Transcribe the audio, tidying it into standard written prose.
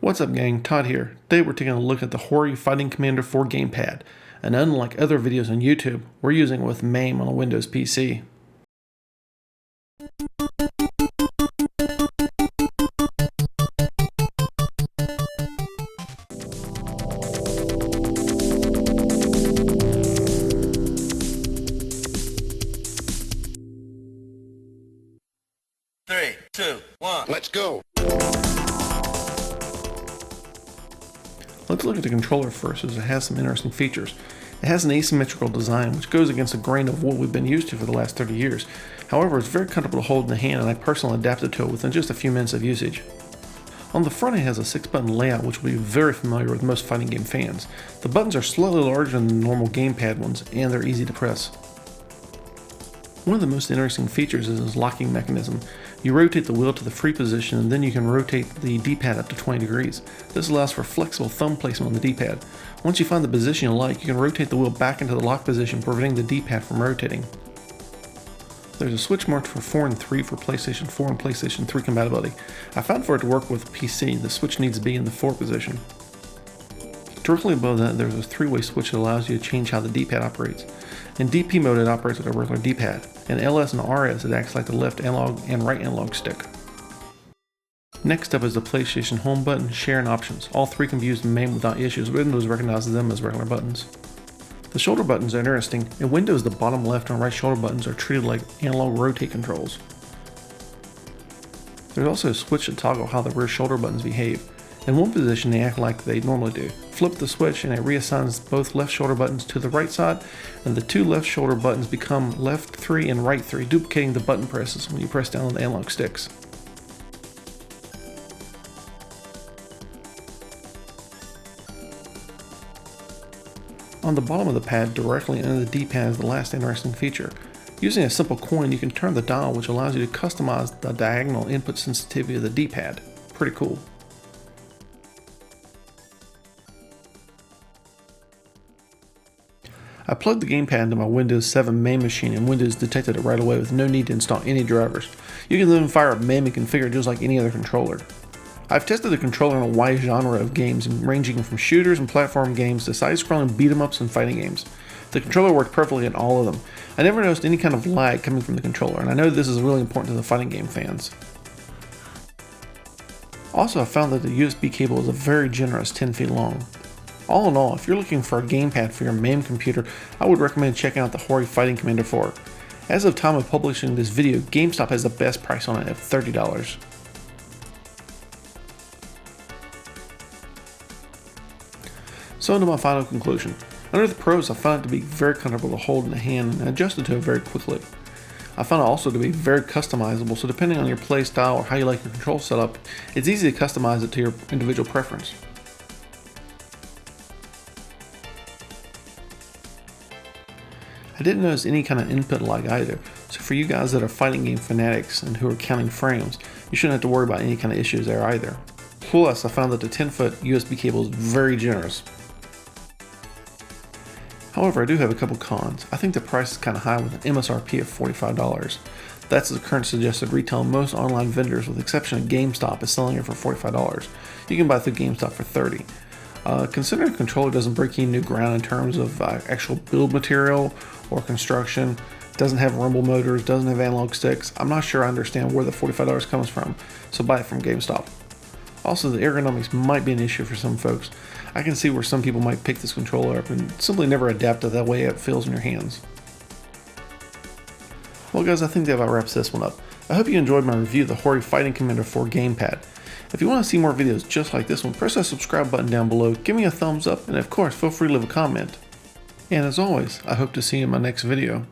What's up gang, Todd here. Today we're taking a look at the Hori Fighting Commander 4 gamepad, and unlike other videos on YouTube, we're using it with Mame on a Windows PC. Three, two, one. Let's go. Let's look at the controller first, as it has some interesting features. It has an asymmetrical design, which goes against the grain of what we've been used to for the last 30 years. However, it's very comfortable to hold in the hand, and I personally adapted to it within just a few minutes of usage. On the front, it has a 6-button layout, which will be very familiar with most fighting game fans. The buttons are slightly larger than the normal gamepad ones, and they're easy to press. One of the most interesting features is its locking mechanism. You rotate the wheel to the free position, and then you can rotate the D-pad up to 20 degrees. This allows for flexible thumb placement on the D-pad. Once you find the position you like, you can rotate the wheel back into the lock position, preventing the D-pad from rotating. There's a switch marked for 4 and 3 for PlayStation 4 and PlayStation 3 compatibility. I found for it to work with PC, the switch needs to be in the 4 position. Directly above that, there's a 3-way switch that allows you to change how the D-pad operates. In DP mode, it operates like a regular D-pad. In LS and RS, it acts like the left analog and right analog stick. Next up is the PlayStation Home button, Share, and Options. All three can be used in MAME without issues. Windows recognizes them as regular buttons. The shoulder buttons are interesting. In Windows, the bottom left and right shoulder buttons are treated like analog rotate controls. There's also a switch to toggle how the rear shoulder buttons behave. In one position, they act like they normally do. Flip the switch and it reassigns both left shoulder buttons to the right side, and the two left shoulder buttons become left 3 and right 3, duplicating the button presses when you press down on the analog sticks. On the bottom of the pad, directly under the D-pad, is the last interesting feature. Using a simple coin, you can turn the dial, which allows you to customize the diagonal input sensitivity of the D-pad. Pretty cool. I plugged the gamepad into my Windows 7 Mame machine, and Windows detected it right away with no need to install any drivers. You can then fire up Mame and configure it just like any other controller. I've tested the controller in a wide genre of games, ranging from shooters and platform games to side-scrolling beat-em-ups and fighting games. The controller worked perfectly in all of them. I never noticed any kind of lag coming from the controller, and I know this is really important to the fighting game fans. Also, I found that the USB cable is a very generous 10 feet long. All in all, if you're looking for a gamepad for your MAME computer, I would recommend checking out the Hori Fighting Commander 4. As of time of publishing this video, GameStop has the best price on it at $30. So into my final conclusion. Under the pros, I found it to be very comfortable to hold in the hand and adjusted to it very quickly. I found it also to be very customizable, so depending on your play style or how you like your control setup, it's easy to customize it to your individual preference. I didn't notice any kind of input lag either, so for you guys that are fighting game fanatics and who are counting frames, you shouldn't have to worry about any kind of issues there either. Plus, I found that the 10-foot USB cable is very generous. However, I do have a couple cons. I think the price is kind of high with an MSRP of $45. That's the current suggested retail. Most online vendors, with the exception of GameStop, is selling it for $45. You can buy it through GameStop for $30. Considering the controller doesn't break any new ground in terms of actual build material or construction, doesn't have rumble motors, doesn't have analog sticks, I'm not sure I understand where the $45 comes from, so buy it from GameStop. Also, the ergonomics might be an issue for some folks. I can see where some people might pick this controller up and simply never adapt to that way it feels in your hands. Well guys, I think that about wraps this one up. I hope you enjoyed my review of the Hori Fighting Commander 4 gamepad. If you want to see more videos just like this one, press that subscribe button down below, give me a thumbs up, and of course feel free to leave a comment. And as always, I hope to see you in my next video.